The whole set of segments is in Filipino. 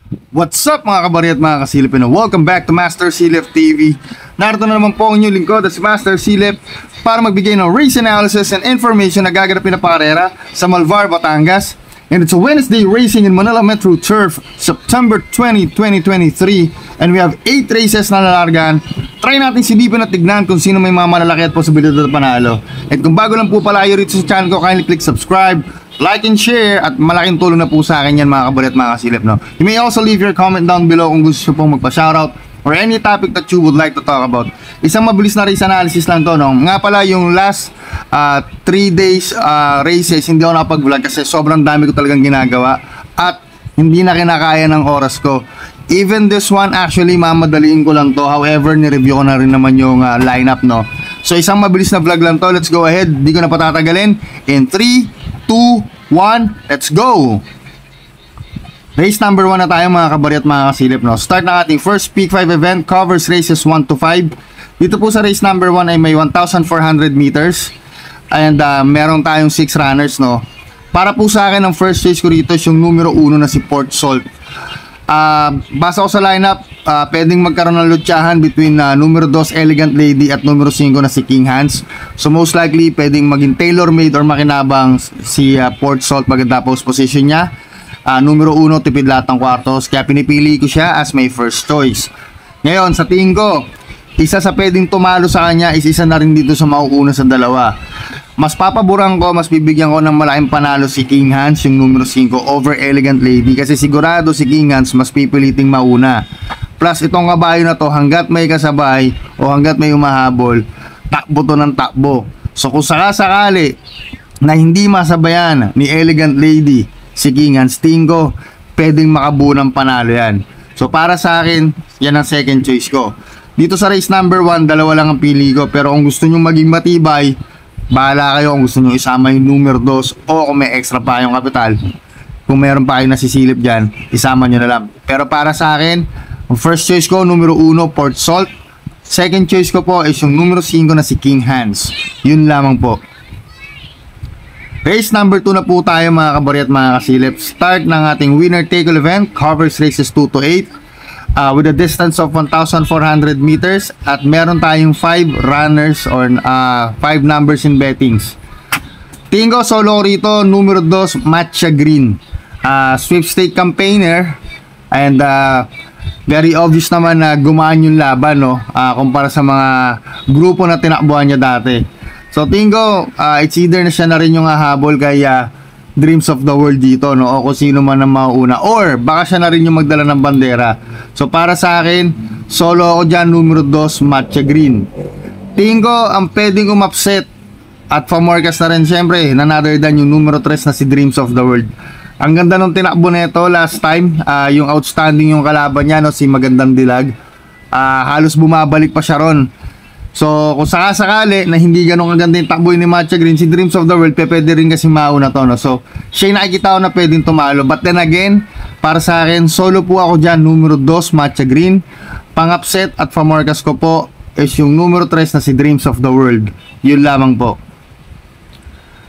What's up mga kabari at mga kasilip, and welcome back to Master Silip TV. Narito na naman po ang inyong lingkod at si Master Silip para magbigay ng race analysis and information na gaganapin na pakarera sa Malvar, Batangas. And it's a Wednesday racing in Manila Metro Turf, September 20, 2023. And we have 8 races na lalargan. Try natin silipin at tignan kung sino may mga malalaki at posibilidad na panalo. At kung bago lang po pala kayo rito sa channel ko, kindly click subscribe, like and share, at malaking tulong na po sa akin yan mga kabari at mga kasilip, no? You may also leave your comment down below kung gusto nyo pong magpa-shoutout or any topic that you would like to talk about. Isang mabilis na race analysis lang to, no? Nga pala yung last 3 days races, hindi ako nakapag-vlog kasi sobrang dami ko talagang ginagawa at hindi na kinakaya ng oras ko. Even this one, actually, mamadaliin ko lang to. However, ni-review ko na rin naman yung lineup, no? So, isang mabilis na vlog lang to. Let's go ahead. Di ko na patatagalin. In 3, 2, 1, let's go! Race number 1 na tayo mga kabari at mga kasilip, no? Start na ating first Peak 5 event. Covers races 1 to 5. Dito po sa race number 1 ay may 1,400 meters. And meron tayong 6 runners, no? Para po sa akin, ang first race ko rito is yung numero 1 na si Port Salt. Basa ko sa lineup, pwedeng magkaroon ng lutsahan between numero 2 Elegant Lady at numero 5 na si King Hans. So most likely pwedeng maging tailor-made or makinabang si Port Salt pagkatapos position niya. Numero 1, tipid lahat ng kwartos, kaya pinipili ko siya as my first choice. Ngayon, sa tingin ko, isa sa pwedeng tumalo sa kanya is isa na rin dito sa mauuna sa dalawa. Mas papaboran ko, mas bibigyan ko ng malaking panalo si King Hans, yung numero 5 over Elegant Lady, kasi sigurado si King Hans mas pipiliting mauna. Plus itong kabayo na to, hanggat may kasabay o hanggat may umahabol, takbo to ng takbo. So kung sakasakali na hindi masabayan ni Elegant Lady si King Hans, tingin ko pwedeng makabuo ng panalo yan. So para sa akin, yan ang second choice ko. Dito sa race number 1, dalawa lang ang pili ko, pero kung gusto nyo maging matibay, bahala kayo kung gusto nyo isama yung numero 2 o kung may extra pa yung kapital. Kung meron pa kayo nasisilip dyan, isama nyo na lang. Pero para sa akin, ang first choice ko, numero 1, Port Salt. Second choice ko po is yung numero 5 na si King Hans. Yun lamang po. Race number 2 na po tayo mga kabari at mga kasilip. Start ng ating winner take all event. Covers races 2 to 8. With a distance of 1,400 meters at meron tayong 5 runners or 5 numbers in bettings. Tingin ko solo rito, numero 2, Matcha Green, sweepstake campaigner, and very obvious naman na gumaan yung laban, no? Kumpara sa mga grupo na tinakbuhan niya dati. So tingin ko it's either na siya na rin yung hahabol kaya Dreams of the World dito, no? O kung sino man ang mauuna, or baka siya na rin yung magdala ng bandera. So para sa akin, solo ako dyan, numero 2, Matcha Green. Tingin ko ang pwedeng umupset at pamorkas na rin syempre, another than yung numero 3 na si Dreams of the World. Ang ganda nung tinakbo nito last time, yung outstanding yung kalaban niya, no? Si Magandang Dilag. Halos bumabalik pa siya ron. So kung sakasakali na hindi ganun kaganda yung takbo ni Matcha Green, si Dreams of the World, pwede rin kasi mauna to, no? So siya yung nakikita ko na pwedeng tumalo. But then again, para sa akin, solo po ako dyan, numero 2, Matcha Green. Pang-upset at pamorkas ko po is yung numero 3 na si Dreams of the World. Yun lamang po.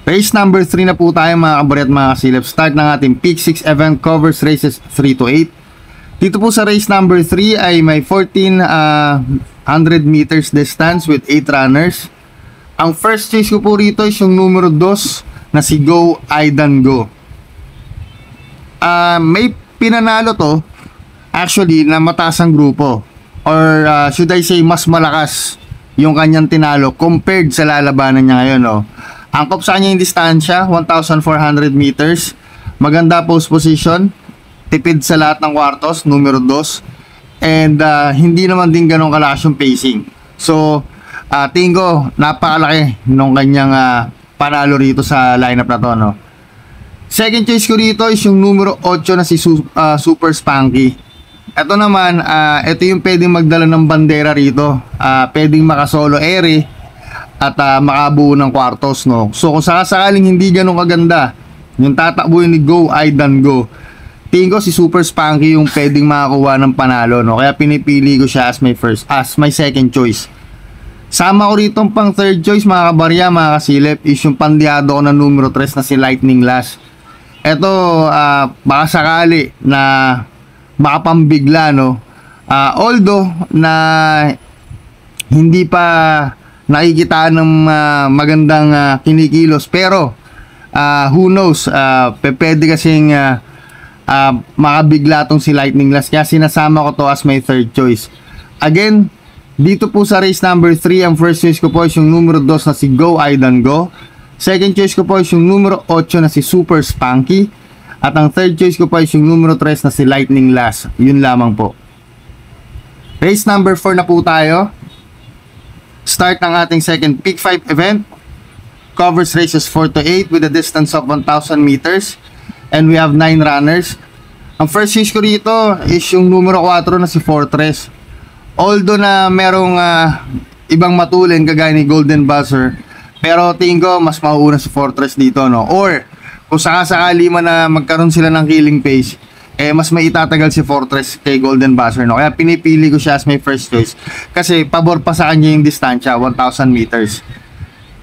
Race number 3 na po tayo mga kabari at mga kasilip. Start ng ating Peak 6 event. Covers races 3 to 8. Dito po sa race number 3 ay may 1,400 meters distance with 8 runners. Ang first choice ko po rito is yung numero 2 na si Go Aidan Go. May pinanalo to actually na mataas ang grupo, or should I say mas malakas yung kanyang tinalo compared sa lalabanan niya ngayon, no? Angkop sa kanya yung distansya, 1,400 meters. Maganda post position, tipid sa lahat ng kwartos, numero 2. And hindi naman din ganun kalakas yung pacing. So tingin ko napakalaki nung kanyang panalo rito sa lineup na to, no? Second choice ko rito is yung numero 8 na si Super Spunky. Ito naman, ito yung pwedeng magdala ng bandera rito. Pwedeng makasolo ere at makabuo ng kwartos, no? So kung sakasakaling hindi ganun kaganda yung tatakbuhin ni Go Aidan Go, tingin ko si Super Spunky yung pwedeng makakuha ng panalo, no? Kaya pinipili ko siya as my second choice. Sama ko rito pang third choice mga kabarya, mga kasilip, is yung pandiado ko na numero 3 na si Lightning Lash. Ito, baka sakali na makapambigla, no? Although na hindi pa nakikita ng magandang kinikilos, pero who knows, pwede kasing makabigla tong si Lightning Lass, kaya sinasama ko to as my third choice. Again, dito po sa race number 3, ang first choice ko po is yung numero 2 na si Go Aidan Go. Second choice ko po is yung numero 8 na si Super Spunky. At ang third choice ko po is yung numero 3 na si Lightning Lass. Yun lamang po. Race number 4 na po tayo. Start ng ating second Peak 5 event. Covers races 4 to 8 with a distance of 1,000 meters. And we have 9 runners. Ang first choice ko rito is yung numero 4 na si Fortress. Although na merong ibang matulin kagaya ni Golden Buzzer, pero tingin ko mas mauuna si Fortress dito, no? Or kung sakasakali man na magkaroon sila ng killing pace, mas may itatagal si Fortress kay Golden Buzzer, no? Kaya pinipili ko siya as my first choice kasi pabor pa sa kanya yung distansya, 1,000 meters.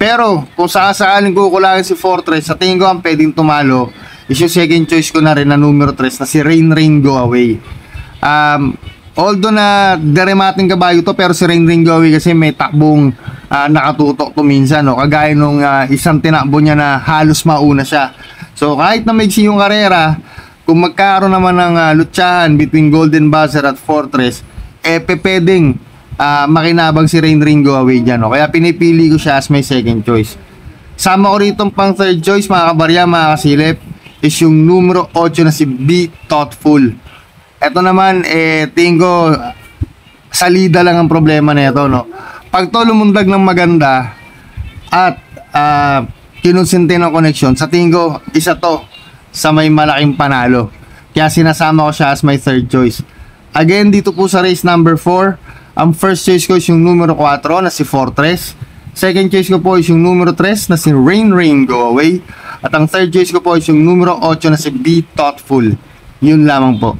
Pero kung sakasakaling kukulangin si Fortress, sa tingin ko ang pwedeng tumalo is yung second choice ko na rin na numero 3 na si Rain Rain Go Away. Although na deremating kabayo to, pero si Rain Rain Go Away kasi may takbong nakatutok to minsan, no? Kagaya nung isang tinakbo niya na halos mauna siya. So kahit na maigsi yung karera, kung magkaroon naman ng lutsahan between Golden Buzzer at Fortress, pwedeng makinabang si Rain Rain Go Away dyan, no? Kaya pinipili ko siya as my second choice. Sama ko rito pang third choice, mga kabarya, mga kasilip, is yung numero 8 na si Be Thoughtful. Ito naman, tingin ko salida lang ang problema na ito, no? Pag to lumundag ng maganda at kinonsinti ng connection, sa tingin ko isa to sa may malaking panalo. Kaya sinasama ko siya as my third choice. Again, dito po sa race number 4, ang first choice ko is yung numero 4 na si Fortress. Second choice ko po is yung numero 3 na si Rain Rain Go Away. At ang third choice ko po is yung numero 8 na si Be Thoughtful. Yun lamang po.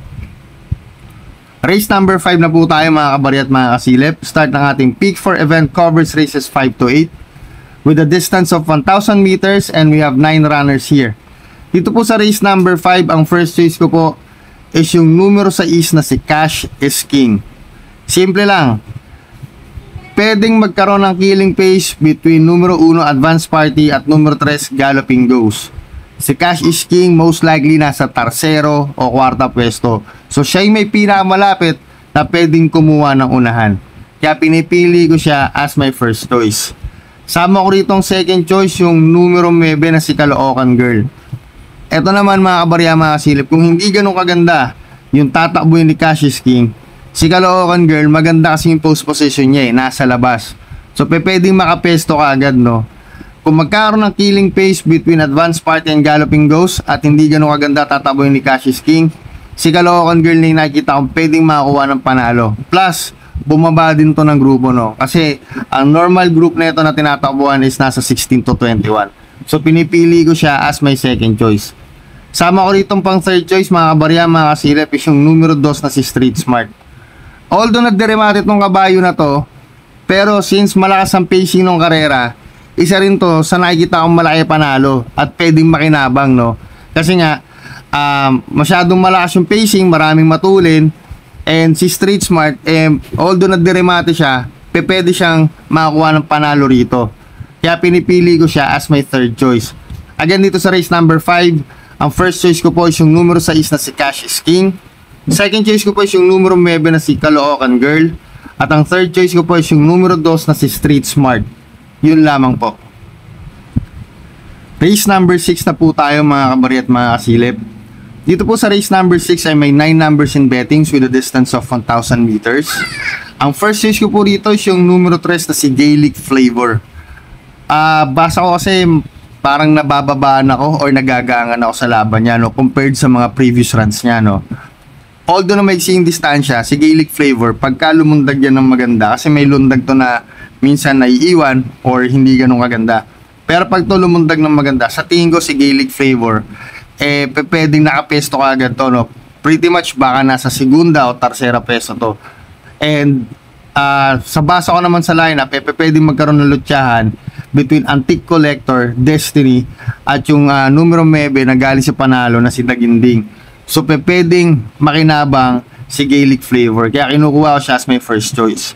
Race number 5 na po tayo, mga kabari at mga kasilip. Start ng ating Peak 4 event, covers races 5 to 8 with a distance of 1,000 meters and we have 9 runners here. Dito po sa race number 5, ang first choice ko po is yung numero 6 na si Cash is King. Simple lang. Pwedeng magkaroon ng killing pace between numero 1 Advanced Party at numero 3 Galloping Ghost. Si Cash is King most likely nasa tarsero o kwarta pwesto. So siya yung may pinakamalapit na pwedeng kumuha ng unahan. Kaya pinipili ko siya as my first choice. Sama ko rito ang second choice, yung numero 9 na si Caloocan Girl. Ito naman, mga kabarya, mga kasilip, kung hindi ganun kaganda yung tatakbuhin ni Cash is King, si Caloocan Girl, maganda kasi yung post position niya, nasa labas. So pwedeng makapesto ka agad, no? Kung magkaroon ng killing pace between Advanced Party and Galloping Ghost at hindi ganun kaganda tatakbuhin ni Cash is King, si Caloocan Girl na yung nakikita kong pwedeng makakuha ng panalo. Plus, bumaba din to ng grupo, no? Kasi ang normal group na ito na tinatakbuhan is nasa 16 to 21. So pinipili ko siya as my second choice. Sama ko rito pang third choice, mga kabarya, mga kasilip, is yung numero 2 na si Street Smart. Although nagderemate itong kabayo na to, pero since malakas ang pacing ng karera, isa rin to sa nakikita kong malaki panalo at pwedeng makinabang, no? Kasi nga masyadong malakas yung pacing, maraming matulin, and si Street Smart, although nagderemate siya, pwede siyang makakuha ng panalo rito. Kaya pinipili ko siya as my third choice. Again, dito sa race number 5, ang first choice ko po is yung numero 6 na si Cash is King. Second choice ko po is yung numero 9 na si Caloocan Girl. At ang third choice ko po is yung numero 2 na si Street Smart. Yun lamang po. Race number 6 na po tayo, mga kabari at mga kasilip. Dito po sa race number 6 ay may 9 numbers in bettings with a distance of 1,000 meters. Ang first choice ko po dito is yung numero 3 na si Gaelic Flavor. Basa ko kasi parang nabababaan ako or nagagangan ako sa laban niya, no, compared sa mga previous runs niya, no. Although na may sing distansya, si Gaelic Flavor, pagka lumundag yan ng maganda, kasi may lundag to na minsan naiiwan or hindi ganun kaganda. Pero pag to lumundag ng maganda, sa tingin ko si Gaelic Flavor, pwedeng nakapesto ka agad to, no. Pretty much baka nasa segunda o tarsera peso to. And sa basa ko naman sa lineup, pwedeng magkaroon ng lutyahan between Antique Collector, Destiny, at yung numero 9 na galing sa panalo na si Daginding. So pwedeng makinabang si Gaelic Flavor, kaya kinukuha ko siya as my first choice.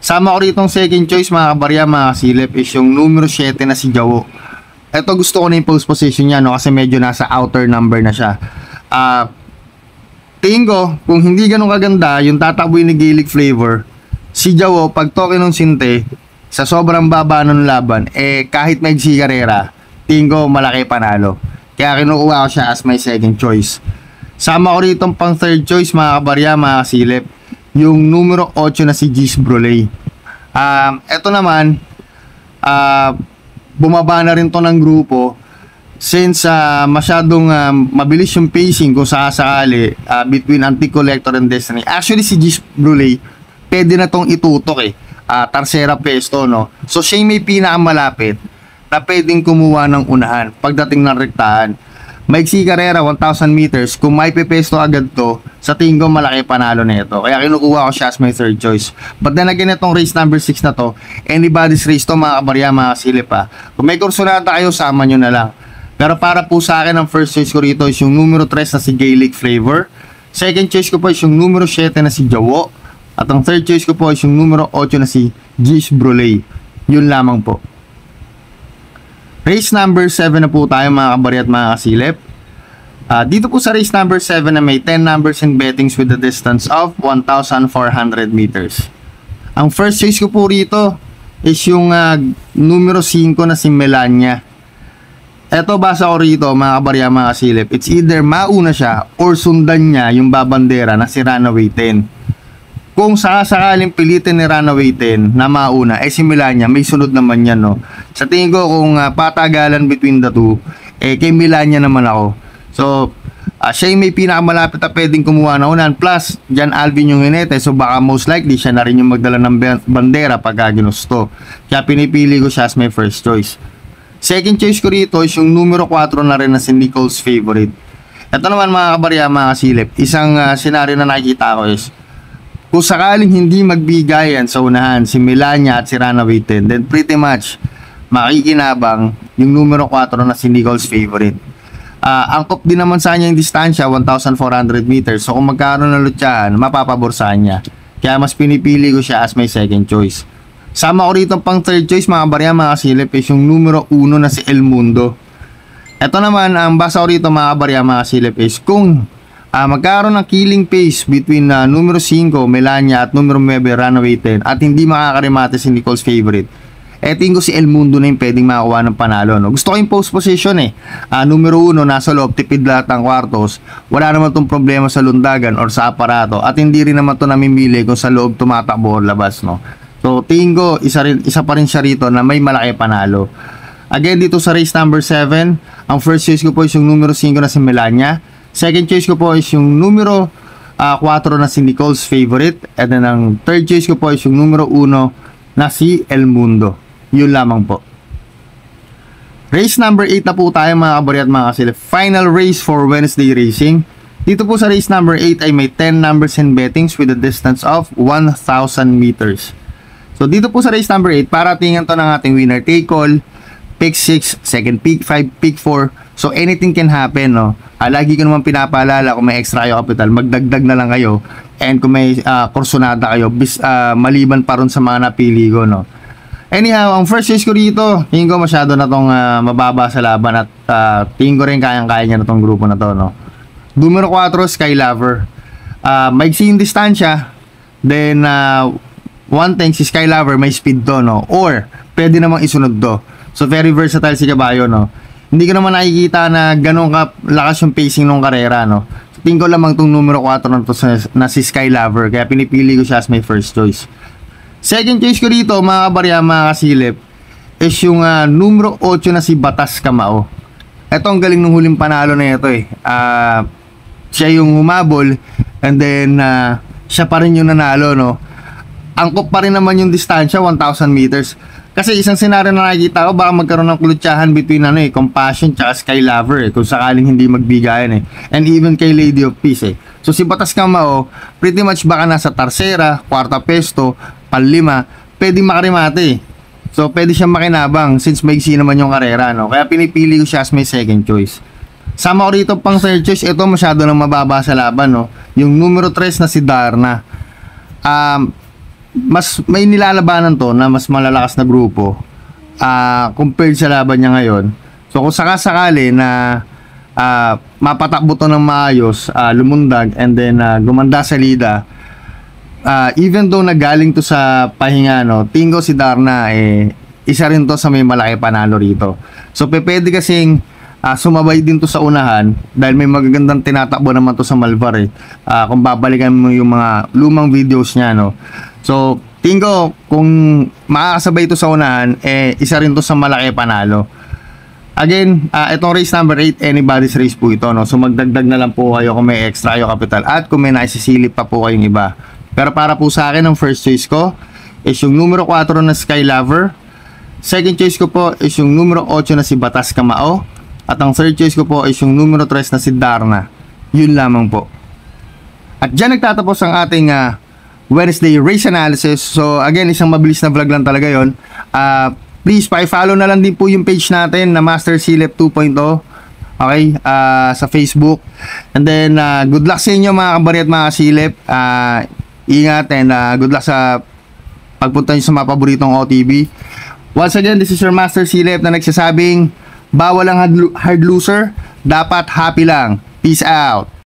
Sama ko rito ang second choice mga kabarya, mga kasilip, is yung numero 7 na si Jawo. Ito gusto ko na yung post position niya, no, kasi medyo nasa outer number na siya. Tingin ko, kung hindi ganun kaganda yung tatakbuhin ni Gaelic Flavor, si Jawo pag toke nung sinte sa sobrang baba ng laban, kahit may sigarera, tingin ko malaki panalo. Kaya kinukuha ko siya as my second choice. Sama ko rito pang third choice mga kabarya, mga kasilip, yung numero 8 na si Gis Broley. Ito naman, bumaba na rin to ng grupo since masyadong mabilis yung pacing kung sakasakali between Antique Collector and Destiny. Actually si Gis Broley pwede na tong itutok tercera pesto, no? So siya may pinakamalapit na pwedeng kumuha ng unahan pagdating ng rektahan. Maiksi karera 1,000 meters, kung may pepesto agad to, sa tingin ko malaki panalo na ito. Kaya kinukuha ko siya as my third choice. But then again, itong race number 6 na to, anybody's race to mga kabarya, mga kasilip ha. Kung may kursunada kayo, sama nyo na lang. Pero para po sa akin, ang first choice ko rito is yung numero 3 na si Gaelic Flavor. Second choice ko po is yung numero 7 na si Jawo. At ang third choice ko po is yung numero 8 na si Gis Broley. Yun lamang po. Race number 7 na po tayo mga kabarya at mga kasilip. Dito po sa race number 7 na may 10 numbers and bettings with a distance of 1,400 meters. Ang first choice ko po rito is yung numero 5 na si Melania. Eto, basa ko rito mga kabarya, mga kasilip, it's either mauna siya or sundan niya yung babandera na si Runaway 10. Kung sakasakaling pilitin ni Runaway 10 na mauna, si Melania, may sunod naman yan, no? Sa tingin ko, kung patagalan between the two, kay Melania naman ako. So, siya yung may pinakamalapit na pwedeng kumuha na unan. Plus, Jan Alvin yung hinete, so baka most likely siya na rin yung magdala ng bandera pagka ginusto. Kaya pinipili ko siya as my first choice. Second choice ko rito is yung numero 4 na rin na si Nicole's Favorite. Ito naman mga kabarya, mga kasilip, isang senaryo na nakikita ko is, kung sakaling hindi magbigayan sa unahan si Melania at si Runaway 10, then pretty much makikinabang yung numero 4 na si Nicole's Favorite. Angkop din naman sa kanya yung distansya, 1,400 meters. So kung magkaroon ng lutsahan, mapapaborsahan niya. Kaya mas pinipili ko siya as my second choice. Sama ko rito pang third choice mga kabarya, mga kasilip, is yung numero 1 na si El Mundo. Ito naman, ang basa ko rito mga kabarya, mga kasilip, is kung magkaroon ng killing pace between numero 5, Melania, at numero 9, Runaway 10, at hindi makakarimate si Nicole's Favorite, tingin ko si El Mundo na yung pwedeng makakuha ng panalo, no? Gusto ko yung post position numero 1, nasa loob, tipid lahat ng kwartos, wala naman tong problema sa lundagan or sa aparato, at hindi rin naman to namimili kung sa loob tumatakbo o labas, no? So tingin ko isa pa rin siya rito na may malaki panalo. Again, dito sa race number 7, ang first choice ko po is yung numero 5 na si Melania. Second choice ko po is yung numero 4 na si Nicole's Favorite. And then ang third choice ko po is yung numero 1 na si El Mundo. Yun lamang po. Race number 8 na po tayo mga kabarya at mga kasilip. Final race for Wednesday Racing. Dito po sa race number 8 ay may 10 numbers and bettings with a distance of 1,000 meters. So dito po sa race number 8, paratingan to ng ating winner take all, pick 6, second pick 5, pick 4. So anything can happen, no? Lagi ko naman pinapaalala, kung may extra kayo capital, magdagdag na lang kayo. And kung may kursunada kayo, maliban pa ron sa mga napili ko, no? Anyhow, ang first choice ko dito, tingin ko masyado na tong mababa sa laban at tingin ko rin kayang-kaya niya na tong grupo na to, no? Numero 4, Sky Lover. Maiksi yung distansya, then one thing, si Sky Lover may speed to, no? Or pwede namang isunod to. So very versatile si Caballo, no? Hindi ko naman nakikita na ganun lakas yung pacing ng karera, no? So, tingin ko lamang tong numero 4 na, to, na si Sky Lover, kaya pinipili ko siya as my first choice. Second choice ko dito, mga kabarya, mga kasilip, is yung numero 8 na si Batas Kamao. Ito ang galing ng huling panalo na ito siya yung humabol, and then siya pa rin yung nanalo, no? Angkop pa rin naman yung distansya, 1,000 meters. Kasi isang senaryo na nakikita ko, baka magkaroon ng klutsahan between Compassion tsaka Sky Lover, kung sakaling hindi magbigayan and even kay Lady of Peace So si Batas Kamao, pretty much baka nasa tercera, kwarta pesto, panlima, pwedeng makarimate So pwede siyang makinabang since maiksi naman yung karera, no? Kaya pinipili ko siya as my second choice. Sama ko rito pang third choice. Ito masyado nang mababa sa laban, no? Yung numero 3 na si Darna. Mas may nilalabanan to na mas malalakas na grupo compared sa laban niya ngayon. So kung sakasakali na mapatakbo to ng maayos, lumundag, and then gumanda sa lida, even though nagaling to sa pahinga, no, tingin ko si Darna isa rin to sa may malaki panalo rito. So pwede kasing sumabay din to sa unahan dahil may magagandang tinatakbo naman to sa Malvar kung babalikan mo yung mga lumang videos niya, no. So tingin ko kung makakasabay to sa unahan, isa rin to sa malaki panalo. Again, itong race number 8, anybody's race po ito, no. So magdagdag na lang po kayo kung may extra kayo capital at kung may naisisilip pa po kayong iba. Pero para po sa akin, ang first choice ko is yung numero 4 na Sky Lover. Second choice ko po is yung numero 8 na si Batas Kamao. At ang third choice ko po is yung numero 3 na si Darna. Yun lamang po. At dyan nagtatapos ang ating Wednesday race analysis. So again, isang mabilis na vlog lang talaga yon. Please pa-follow na lang din po yung page natin na Master Silip 2.0. Okay, sa Facebook. And then good luck sa inyo mga kabari at mga kasilip. Ingat and good luck sa pagpunta nyo sa mga paboritong OTB. Once again, this is your Master Silip na nagsasabing bawal ang hard loser, dapat happy lang. Peace out.